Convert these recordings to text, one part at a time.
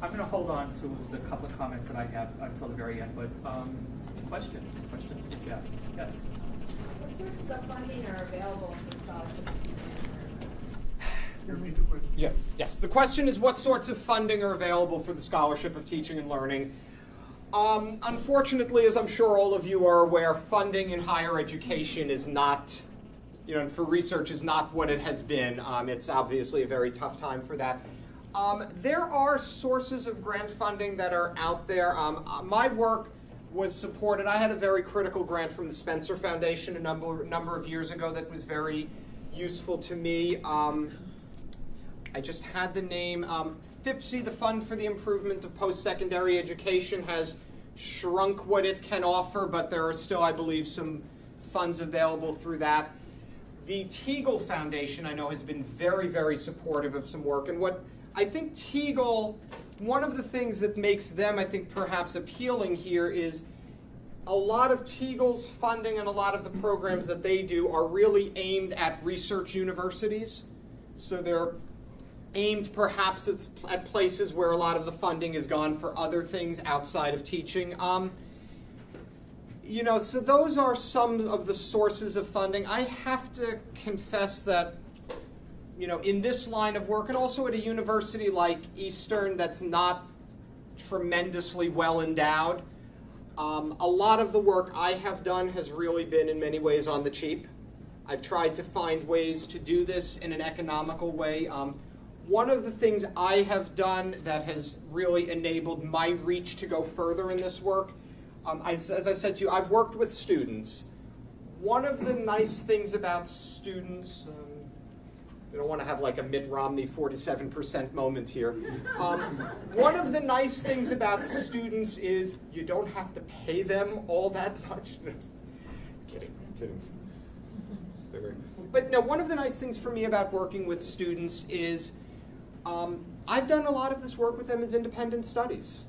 I'm going to hold on to the couple of comments that I have until the very end, but questions for Jeff? Yes? What sources of funding are available for scholarships? Repeat the question. Yes. The question is, what sorts of funding are available for the Scholarship of Teaching and Learning? Unfortunately, as I'm sure all of you are aware, funding in higher education is not, for research is not what it has been. It's obviously a very tough time for that. There are sources of grant funding that are out there. My work was supported. I had a very critical grant from the Spencer Foundation a number of years ago that was very useful to me. I just had the name. FIPSE, the Fund for the Improvement of Post-Secondary Education, has shrunk what it can offer, but there are still, I believe, some funds available through that. The Teagle Foundation, I know, has been very, very supportive of some work. And what I think Teagle, one of the things that makes them, I think, perhaps appealing here is a lot of Teagle's funding and a lot of the programs that they do are really aimed at research universities. So they're aimed perhaps at places where a lot of the funding is gone for other things outside of teaching. So those are some of the sources of funding. I have to confess that, in this line of work, and also at a university like Eastern that's not tremendously well endowed, a lot of the work I have done has really been in many ways on the cheap. I've tried to find ways to do this in an economical way. One of the things I have done that has really enabled my reach to go further in this work, as I said to you, I've worked with students. One of the nice things about students, I don't want to have like a Mitt Romney 47% moment here. One of the nice things about students is you don't have to pay them all that much. Kidding. But no, one of the nice things for me about working with students is I've done a lot of this work with them as independent studies.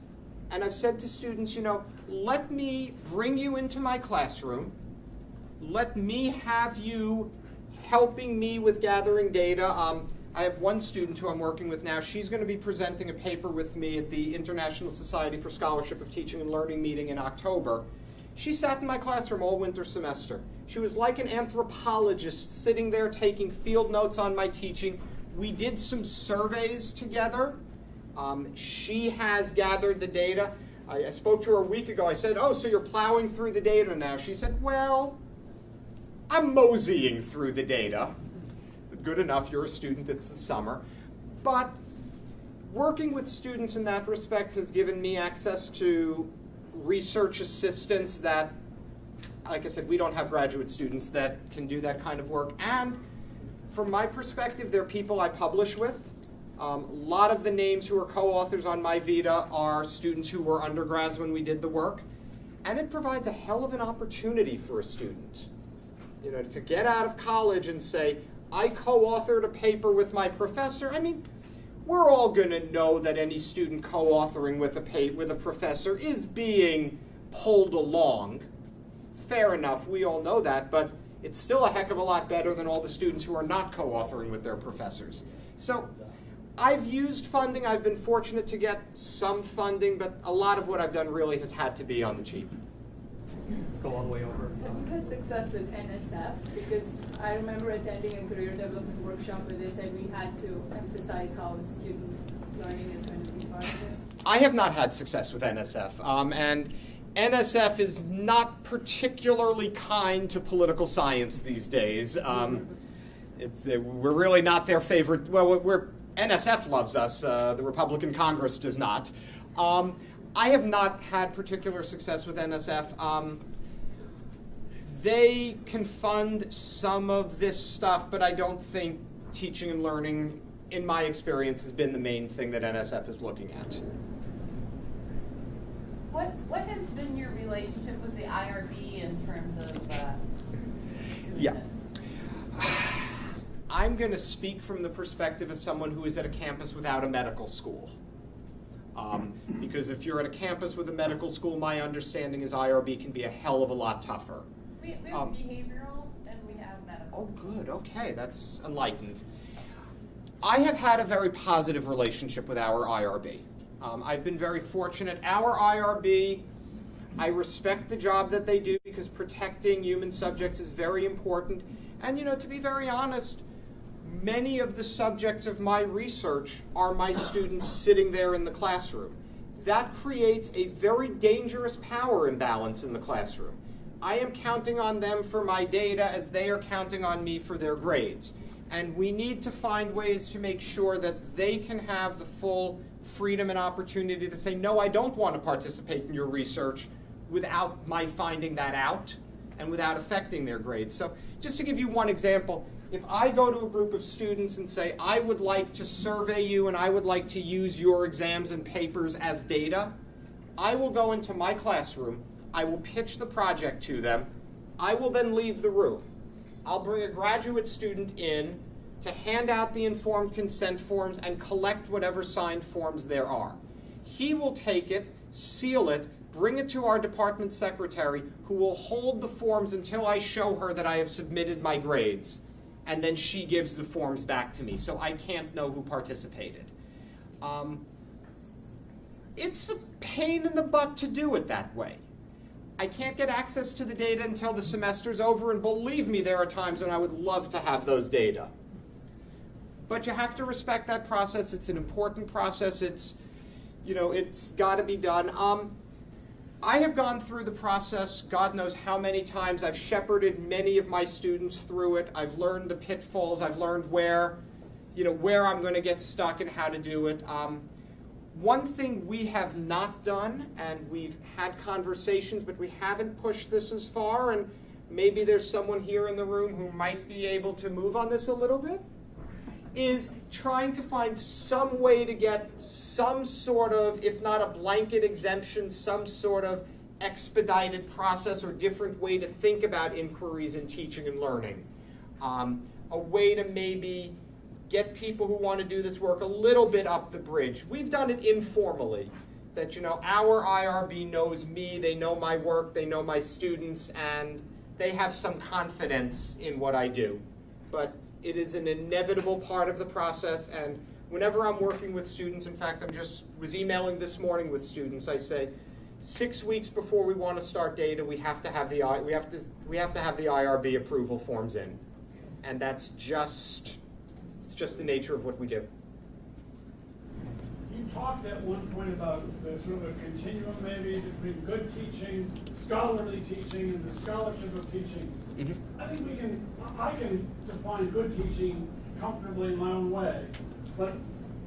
And I've said to students, let me bring you into my classroom. Let me have you helping me with gathering data. I have one student who I'm working with now. She's going to be presenting a paper with me at the International Society for Scholarship of Teaching and Learning meeting in October. She sat in my classroom all winter semester. She was like an anthropologist sitting there taking field notes on my teaching. We did some surveys together. She has gathered the data. I spoke to her a week ago. I said, so you're plowing through the data now. She said, well, I'm moseying through the data. I said, good enough, you're a student, it's the summer. But working with students in that respect has given me access to research assistants that, like I said, we don't have graduate students that can do that kind of work. And from my perspective, they're people I publish with. A lot of the names who are co-authors on my Vita are students who were undergrads when we did the work. And it provides a hell of an opportunity for a student, to get out of college and say, I co-authored a paper with my professor. I mean, we're all going to know that any student co-authoring with a professor is being pulled along. Fair enough, we all know that, but it's still a heck of a lot better than all the students who are not co-authoring with their professors. So I've used funding. I've been fortunate to get some funding, but a lot of what I've done really has had to be on the cheap. Let's go all the way over. Have you had success with NSF? Because I remember attending a career development workshop where they said we had to emphasize how student learning is going to be part of it. I have not had success with NSF, and NSF is not particularly kind to political science these days. We're really not their favorite. Well, NSF loves us. The Republican Congress does not. I have not had particular success with NSF. They can fund some of this stuff, but I don't think teaching and learning, in my experience, has been the main thing that NSF is looking at. What has been your relationship with the IRB in terms of doing this? I'm going to speak from the perspective of someone who is at a campus without a medical school. Because if you're at a campus with a medical school, my understanding is IRB can be a hell of a lot tougher. We have behavioral and we have medical. Oh, good. Okay, that's enlightened. I have had a very positive relationship with our IRB. I've been very fortunate. Our IRB, I respect the job that they do because protecting human subjects is very important. And to be very honest, many of the subjects of my research are my students sitting there in the classroom. That creates a very dangerous power imbalance in the classroom. I am counting on them for my data as they are counting on me for their grades. And we need to find ways to make sure that they can have the full freedom and opportunity to say, no, I don't want to participate in your research without my finding that out and without affecting their grades. So just to give you one example, if I go to a group of students and say, I would like to survey you and I would like to use your exams and papers as data, I will go into my classroom, I will pitch the project to them, I will then leave the room. I'll bring a graduate student in to hand out the informed consent forms and collect whatever signed forms there are. He will take it, seal it, bring it to our department secretary, who will hold the forms until I show her that I have submitted my grades, and then she gives the forms back to me, so I can't know who participated. It's a pain in the butt to do it that way. I can't get access to the data until the semester's over, and believe me, there are times when I would love to have those data. But you have to respect that process. It's an important process. It's got to be done. I have gone through the process, God knows how many times. I've shepherded many of my students through it. I've learned the pitfalls. I've learned where I'm going to get stuck and how to do it. One thing we have not done, and we've had conversations, but we haven't pushed this as far, and maybe there's someone here in the room who might be able to move on this a little bit, is trying to find some way to get some sort of, if not a blanket exemption, some sort of expedited process or different way to think about inquiries in teaching and learning. A way to maybe get people who want to do this work a little bit up the bridge. We've done it informally, that our IRB knows me, they know my work, they know my students, and they have some confidence in what I do. But it is an inevitable part of the process, and whenever I'm working with students, in fact, was emailing this morning with students, I say, 6 weeks before we want to start data, we have to have the IRB approval forms in, and that's just the nature of what we do. You talked at one point about the sort of a continuum maybe between good teaching, scholarly teaching, and the scholarship of teaching. Mm-hmm. I think I can define good teaching comfortably in my own way, but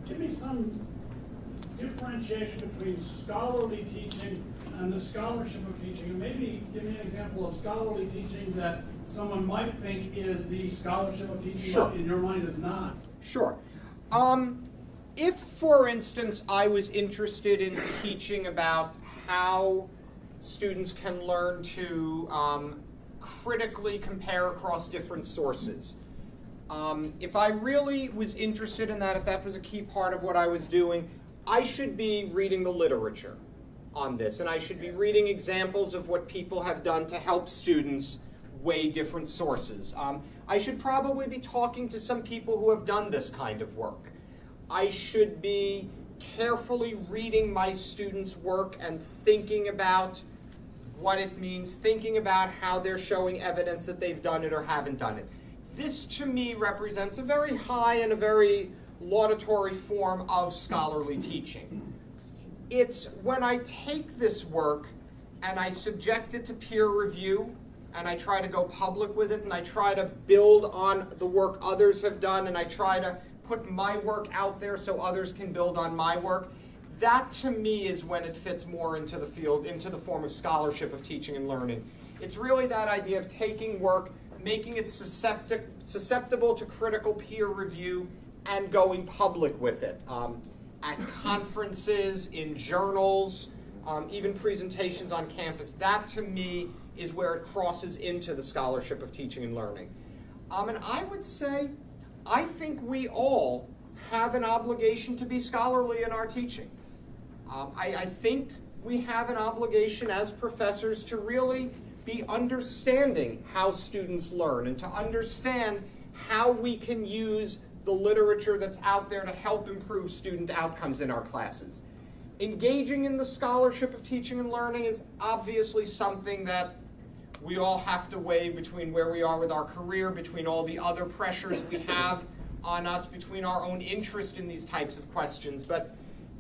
give me some differentiation between scholarly teaching and the scholarship of teaching, and maybe give me an example of scholarly teaching that someone might think is the scholarship of teaching, Sure. But in your mind is not. Sure. If, for instance, I was interested in teaching about how students can learn to critically compare across different sources, if I really was interested in that, if that was a key part of what I was doing, I should be reading the literature on this, and I should be reading examples of what people have done to help students weigh different sources. I should probably be talking to some people who have done this kind of work. I should be carefully reading my students' work and thinking about what it means, thinking about how they're showing evidence that they've done it or haven't done it. This, to me, represents a very high and a very laudatory form of scholarly teaching. It's when I take this work and I subject it to peer review, and I try to go public with it, and I try to build on the work others have done, and I try to put my work out there so others can build on my work. That, to me, is when it fits more into the field, into the form of scholarship of teaching and learning. It's really that idea of taking work, making it susceptible to critical peer review, and going public with it. At conferences, in journals, even presentations on campus. That, to me, is where it crosses into the scholarship of teaching and learning. And I would say, I think we all have an obligation to be scholarly in our teaching. I think we have an obligation as professors to really be understanding how students learn and to understand how we can use the literature that's out there to help improve student outcomes in our classes. engaging in the scholarship of teaching and learning is obviously something that we all have to weigh between where we are with our career, between all the other pressures we have on us, between our own interest in these types of questions. But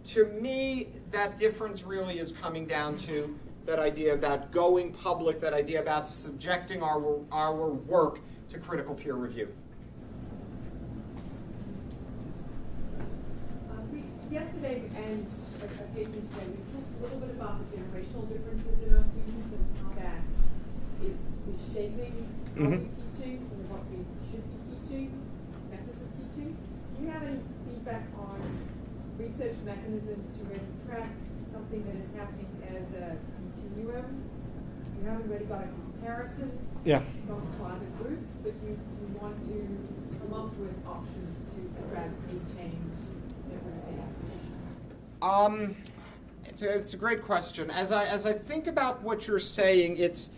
to me, that difference really is coming down to that idea about going public, that idea about subjecting our work to critical peer review. Yesterday and occasionally today, we talked a little bit about the generational differences in our students and how that is shaping how we're teaching or what we should be teaching, methods of teaching. Do you have any feedback on research mechanisms to really track something that is happening as a continuum? You haven't really got a comparison from other groups, but you want to come up with options to address any change that we're seeing. It's a great question. As I think about what you're saying, it's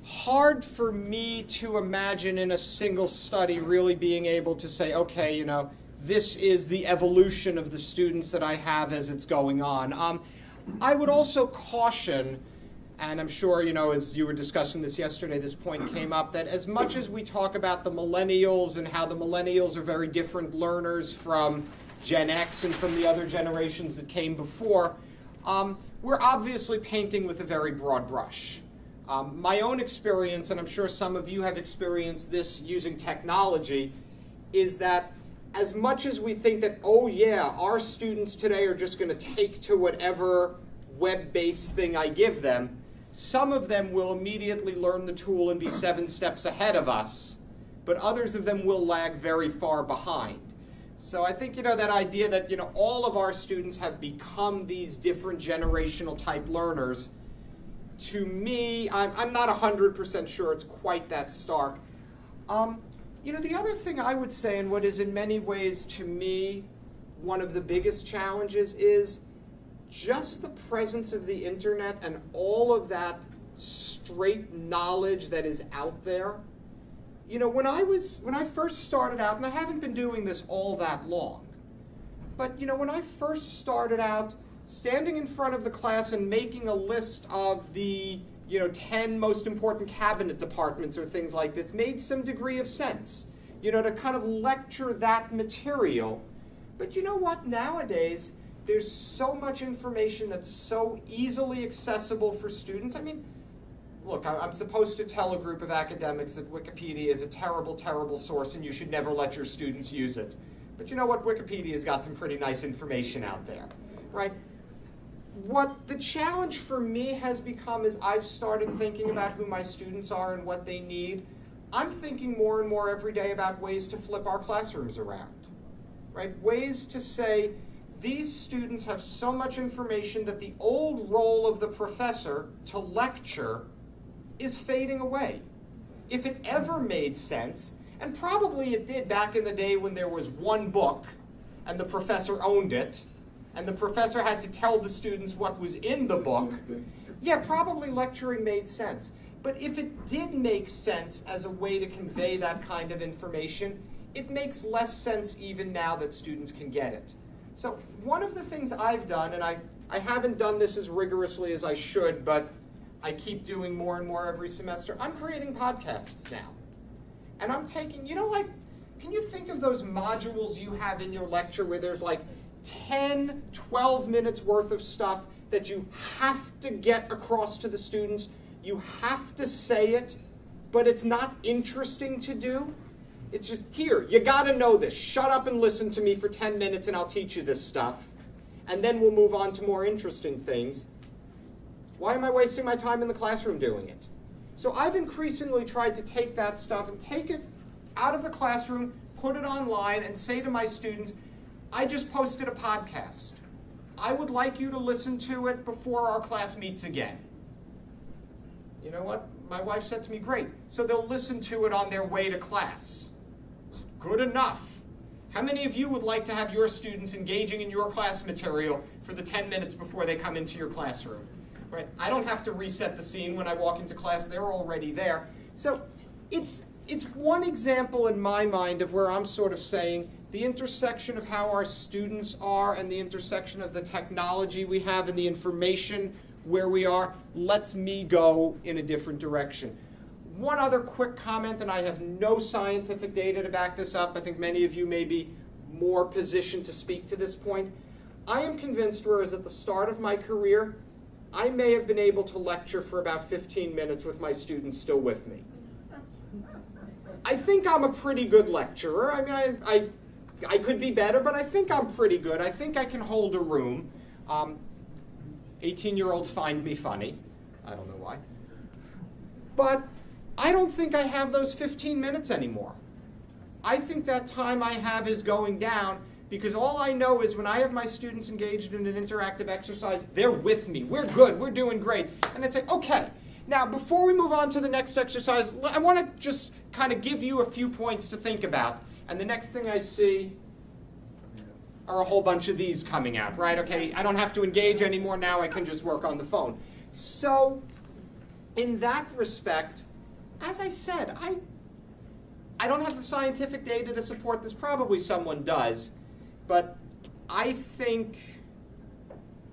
hard for me to imagine in a single study really being able to say, okay, you know, this is the evolution of the students that I have as it's going on. I would also caution, and I'm sure, you know, as you were discussing this yesterday, this point came up, that as much as we talk about the millennials and how the millennials are very different learners from Gen X and from the other generations that came before, we're obviously painting with a very broad brush. My own experience, and I'm sure some of you have experienced this using technology, is that as much as we think that, oh yeah, our students today are just going to take to whatever web-based thing I give them, some of them will immediately learn the tool and be 7 steps ahead of us, but others of them will lag very far behind. So I think, you know, that idea that, you know, all of our students have become these different generational type learners, to me, I'm not 100% sure it's quite that stark. You know, the other thing I would say, and what is in many ways to me one of the biggest challenges, is just the presence of the internet and all of that straight knowledge that is out there. You know, when I first started out, and I haven't been doing this all that long, but, you know, when I first started out, standing in front of the class and making a list of the, you know, 10 most important cabinet departments or things like this made some degree of sense, you know, to kind of lecture that material. But you know what? Nowadays, there's so much information that's so easily accessible for students. I mean, look, I'm supposed to tell a group of academics that Wikipedia is a terrible, terrible source and you should never let your students use it. But you know what? Wikipedia's got some pretty nice information out there, right? What the challenge for me has become is I've started thinking about who my students are and what they need. I'm thinking more and more every day about ways to flip our classrooms around, right? Ways to say, these students have so much information that the old role of the professor to lecture is fading away. If it ever made sense, and probably it did back in the day when there was one book and the professor owned it, and the professor had to tell the students what was in the book, yeah, probably lecturing made sense. But if it did make sense as a way to convey that kind of information, it makes less sense even now that students can get it. So one of the things I've done, and I haven't done this as rigorously as I should, but I keep doing more and more every semester, I'm creating podcasts now. And I'm taking, you know, like, can you think of those modules you have in your lecture where there's like 10, 12 minutes worth of stuff that you have to get across to the students, you have to say it, but it's not interesting to do? It's just, here, you gotta know this. Shut up and listen to me for 10 minutes and I'll teach you this stuff. And then we'll move on to more interesting things. Why am I wasting my time in the classroom doing it? So I've increasingly tried to take that stuff and take it out of the classroom, put it online, and say to my students, I just posted a podcast. I would like you to listen to it before our class meets again. You know what? My wife said to me, great. So they'll listen to it on their way to class. Good enough. How many of you would like to have your students engaging in your class material for the 10 minutes before they come into your classroom? Right? I don't have to reset the scene when I walk into class. They're already there. So it's one example in my mind of where I'm sort of saying the intersection of how our students are and the intersection of the technology we have and the information where we are lets me go in a different direction. One other quick comment, and I have no scientific data to back this up. I think many of you may be more positioned to speak to this point. I am convinced, whereas at the start of my career, I may have been able to lecture for about 15 minutes with my students still with me. I think I'm a pretty good lecturer. I mean, I could be better, but I think I'm pretty good. I think I can hold a room. 18-year-olds find me funny. I don't know why. But I don't think I have those 15 minutes anymore. I think that time I have is going down because all I know is when I have my students engaged in an interactive exercise, they're with me. We're good. We're doing great. And I say, okay. Now, before we move on to the next exercise, I want to just kind of give you a few points to think about. And the next thing I see are a whole bunch of these coming out, right? Okay, I don't have to engage anymore now. I can just work on the phone. So in that respect, as I said, I don't have the scientific data to support this. Probably someone does. But I think,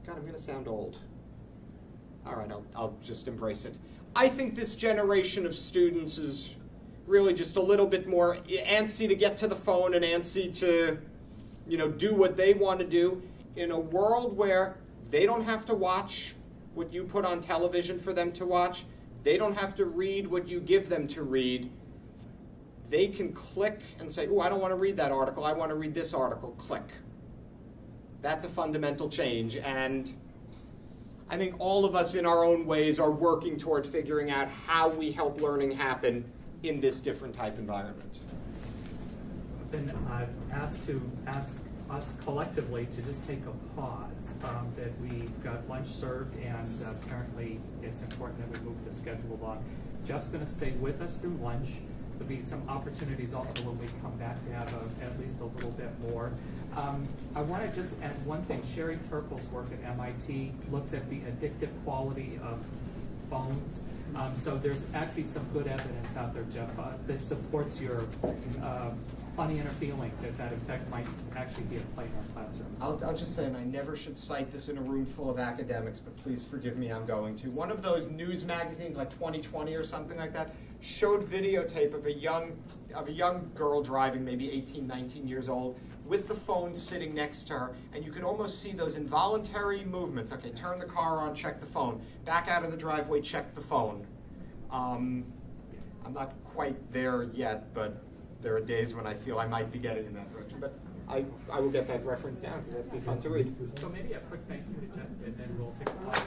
God, I'm going to sound old. All right, I'll just embrace it. I think this generation of students is really just a little bit more antsy to get to the phone and antsy to, do what they want to do in a world where they don't have to watch what you put on television for them to watch. They don't have to read what you give them to read. They can click and say, oh, I don't want to read that article. I want to read this article. Click. That's a fundamental change. And I think all of us in our own ways are working toward figuring out how we help learning happen in this different type environment. Then I've asked us collectively to just take a pause, that we got lunch served, and apparently it's important that we move the schedule along. Jeff's going to stay with us through lunch. There'll be some opportunities also when we come back to have at least a little bit more. I want to just add one thing. Sherry Turkle's work at MIT looks at the addictive quality of phones. So there's actually some good evidence out there, Jeff, that supports your funny inner feeling that effect might actually be at play in our classrooms. I'll just say, and I never should cite this in a room full of academics, but please forgive me, I'm going to. One of those news magazines, like 2020 or something like that, showed videotape of a young girl driving, maybe 18, 19 years old, with the phone sitting next to her, and you could almost see those involuntary movements. Okay, turn the car on, check the phone. Back out of the driveway, check the phone. I'm not quite there yet, but there are days when I feel I might be getting in that direction. But I will get that reference down because that'd be fun to read. So maybe a quick thank you to Jeff, and then we'll take a pause.